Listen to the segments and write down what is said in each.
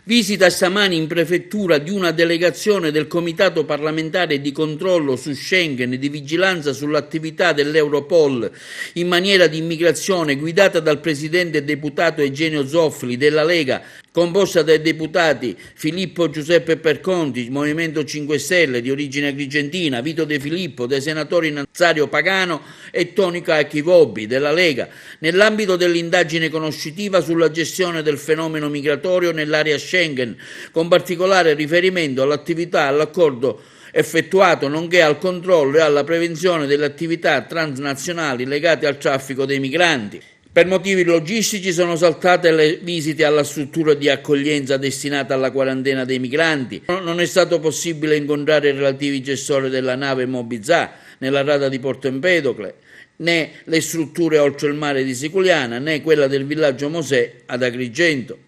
Visita stamani in prefettura di una delegazione del Comitato parlamentare di controllo su Schengen e di vigilanza sull'attività dell'Europol in maniera di immigrazione guidata dal presidente e deputato Eugenio Zoffoli della Lega, composta dai deputati Filippo Giuseppe Perconti, Movimento 5 Stelle di origine agrigentina, Vito De Filippo, dai senatori Nazario Pagano e Toni Cacchi Vobbi della Lega, nell'ambito dell'indagine conoscitiva sulla gestione del fenomeno migratorio nell'area Schengen, con particolare riferimento all'attività e all'accordo effettuato nonché al controllo e alla prevenzione delle attività transnazionali legate al traffico dei migranti. Per motivi logistici sono saltate le visite alla struttura di accoglienza destinata alla quarantena dei migranti. Non è stato possibile incontrare i relativi gestori della nave Mobizzà nella rada di Porto Empedocle, né le strutture oltre il mare di Siculiana, né quella del villaggio Mosè ad Agrigento.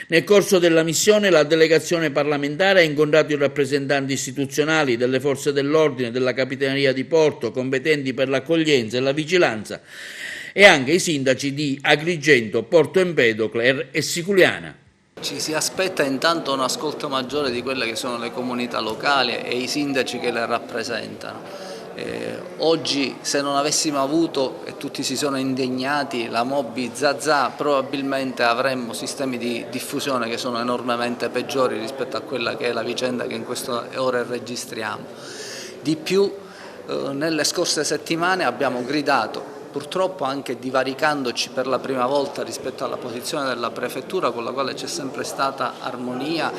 Nel corso della missione la delegazione parlamentare ha incontrato i rappresentanti istituzionali delle forze dell'ordine, della Capitaneria di Porto, competenti per l'accoglienza e la vigilanza, e anche i sindaci di Agrigento, Porto Empedocle e Siculiana. Ci si aspetta intanto un ascolto maggiore di quelle che sono le comunità locali e i sindaci che le rappresentano. Oggi, se non avessimo avuto, e tutti si sono indegnati, la Moby Zazà, probabilmente avremmo sistemi di diffusione che sono enormemente peggiori rispetto a quella che è la vicenda che in queste ore registriamo. Di più, nelle scorse settimane abbiamo gridato, purtroppo anche divaricandoci per la prima volta rispetto alla posizione della prefettura, con la quale c'è sempre stata armonia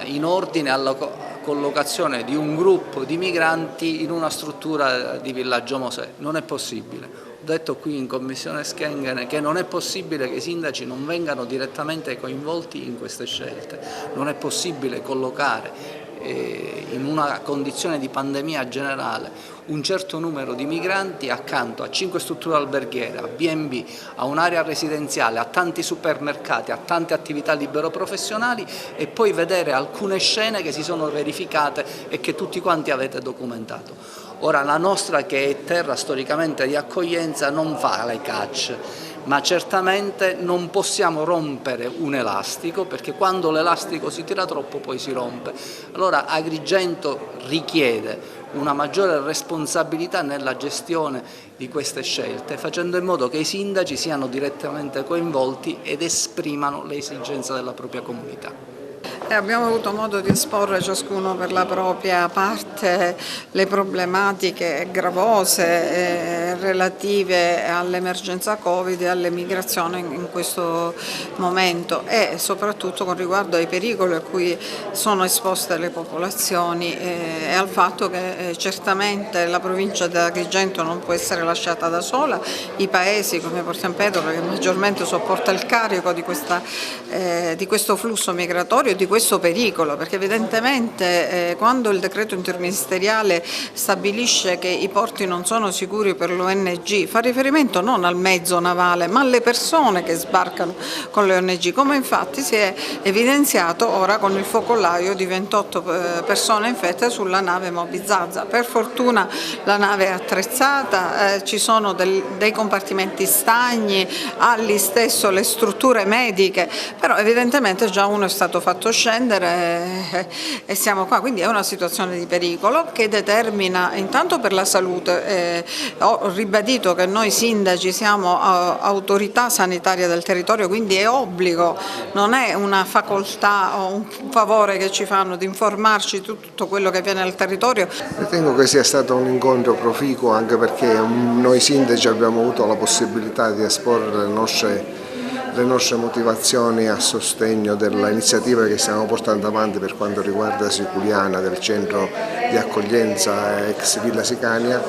in ordine alla collocazione di un gruppo di migranti in una struttura di villaggio Mosè. Non è possibile. Ho detto qui in Commissione Schengen che non è possibile che i sindaci non vengano direttamente coinvolti in queste scelte. Non è possibile collocare in una condizione di pandemia generale un certo numero di migranti accanto a 5 strutture alberghiere, a B&B, a un'area residenziale, a tanti supermercati, a tante attività libero-professionali e poi vedere alcune scene che si sono verificate e che tutti quanti avete documentato. Ora la nostra, che è terra storicamente di accoglienza, non fa le cacce, ma certamente non possiamo rompere un elastico, perché quando l'elastico si tira troppo poi si rompe. Allora Agrigento richiede una maggiore responsabilità nella gestione di queste scelte, facendo in modo che i sindaci siano direttamente coinvolti ed esprimano le esigenze della propria comunità. Abbiamo avuto modo di esporre ciascuno per la propria parte le problematiche gravose relative all'emergenza Covid e all'emigrazione in questo momento e soprattutto con riguardo ai pericoli a cui sono esposte le popolazioni e al fatto che certamente la provincia di Agrigento non può essere lasciata da sola, i paesi come Porto Empedocle che maggiormente sopporta il carico di questo flusso migratorio, di questo pericolo, perché evidentemente quando il decreto interministeriale stabilisce che i porti non sono sicuri per l'ONG fa riferimento non al mezzo navale ma alle persone che sbarcano con le ONG, come infatti si è evidenziato ora con il focolaio di 28 persone infette sulla nave Moby Zazà. Per fortuna la nave è attrezzata, ci sono dei compartimenti stagni, ha lì stesso le strutture mediche, però evidentemente già uno è stato fatto scendere e siamo qua, quindi è una situazione di pericolo che determina intanto per la salute, ho ribadito che noi sindaci siamo autorità sanitaria del territorio, quindi è obbligo, non è una facoltà o un favore che ci fanno di informarci di tutto quello che avviene nel territorio. Ritengo che sia stato un incontro proficuo anche perché noi sindaci abbiamo avuto la possibilità di esporre le nostre motivazioni a sostegno dell'iniziativa che stiamo portando avanti per quanto riguarda Siculiana, del centro di accoglienza ex Villa Sicania,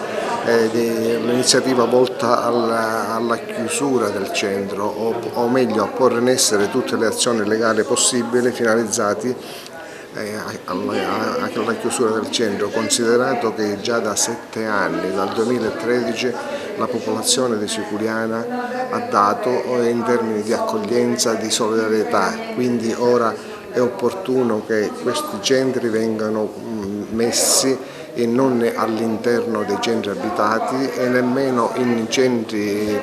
l'iniziativa volta alla chiusura del centro o meglio a porre in essere tutte le azioni legali possibili finalizzate alla chiusura del centro, considerato che già da 7 anni, dal 2013, la popolazione di Siculiana ha dato in termini di accoglienza, di solidarietà, quindi ora è opportuno che questi centri vengano messi e non all'interno dei centri abitati e nemmeno in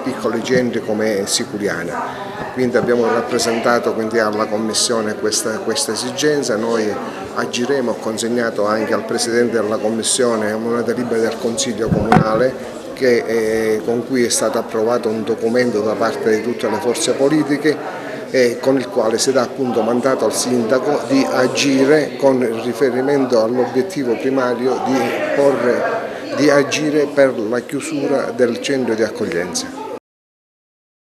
piccoli centri come Siculiana. Quindi abbiamo rappresentato alla Commissione questa esigenza, noi agiremo, ho consegnato anche al Presidente della Commissione una delibera del Consiglio Comunale con cui è stato approvato un documento da parte di tutte le forze politiche con il quale si dà appunto mandato al Sindaco di agire con riferimento all'obiettivo primario di agire per la chiusura del centro di accoglienza.